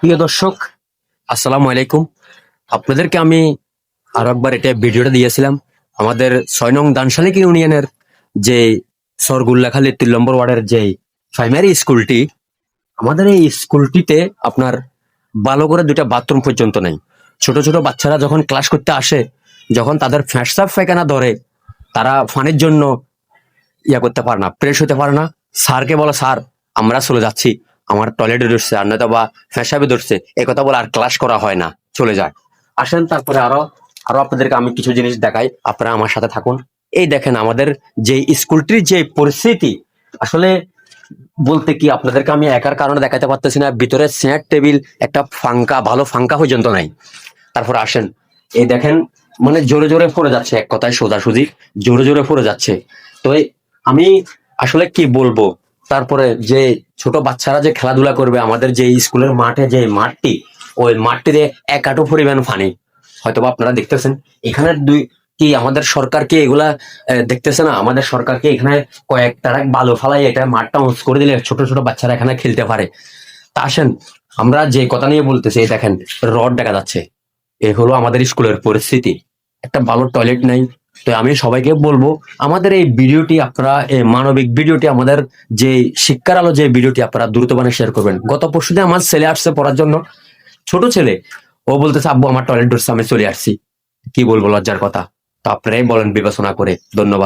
প্রিয় দর্শক, আসসালামু আলাইকুম। আপনাদেরকে আমি আরো একবার এটা ভিডিওটা দিয়েছিলাম। আমাদের 6 নং দানশালিক ইউনিয়নের যে সরগুল্লাখালী 3 নম্বর ওয়ার্ডের যে প্রাইমারি স্কুলটি, আমাদের এই স্কুলটিতে আপনার ভালো করে 2টা বাথরুম পর্যন্ত নেই। ছোট ছোট বাচ্চারা যখন ক্লাস করতে আসে, যখন তাদের ফ্যাঁসা পায়খানা ধরে, তারা ফানের জন্য করতে পারে না, ফ্রেশ হতে পারে না। স্যারকে বলে, স্যার আমরা চলে যাচ্ছি, আমার টয়লেটে ধরছে, আর নয়তো বা পেশাবে ধরছে, এই কথা বলে আর ক্লাস করা হয় না, চলে যায়। আসেন তারপরে আরো আরো আপনাদেরকে আমি কিছু জিনিস দেখাই, আপনারা আমার সাথে থাকুন। এই দেখেন আমাদের যে স্কুলটির যে পরিস্থিতি, আসলে বলতে কি আপনাদেরকে আমি একার কারণে দেখাতে পারতেছি না। ভিতরে চেয়ার টেবিল, একটা ফাঙ্কা, ভালো ফাঙ্কা পর্যন্ত নাই। তারপর আসেন, এই দেখেন, মানে জোরে জোরে পড়ে যাচ্ছে, এক কথায় সোজাসুজি জোরে জোরে পড়ে যাচ্ছে। তো আমি আসলে কি বলবো। তারপরে যে ছোট বাচ্চারা যে খেলাধুলা করবে, আমাদের যে স্কুলের মাঠে যে মাঠটি, ওই মাঠটিতে এক হাঁটু পরিমাণ পানি। হয়তোবা আপনারা দেখতেছেন এখানে কি আমাদের সরকার কি এগুলা দেখতেছে না? আমাদের সরকারকে এখানে কয়েক তারাক বালু ফালাই এটা মাঠটা উঁচু করে দিলে ছোট ছোট বাচ্চারা এখানে খেলতে পারে। তা আসেন, আমরা যে কথা নিয়ে বলতেছি, এই দেখেন রড দেখা যাচ্ছে। এ হলো আমাদের স্কুলের পরিস্থিতি। একটা ভালো টয়লেট নাই। তো আমি সবাইকে বলবো, আমাদের এই ভিডিওটি আপনারা, এই মানবিক ভিডিওটি, আমাদের যে শিক্ষার আলো যে ভিডিওটি, আপনারা দ্রুত বানিয়ে শেয়ার করবেন। গত পরশুদিন আমার ছেলে আসছে পড়ার জন্য, ছোট ছেলে। ও বলতেছে, আব্বু আমার টয়লেট ধরছে, আমি চলে আসছি। কি বলবো, লজ্জার কথা। তো আপনারাই বলেন বিবেচনা করে। ধন্যবাদ।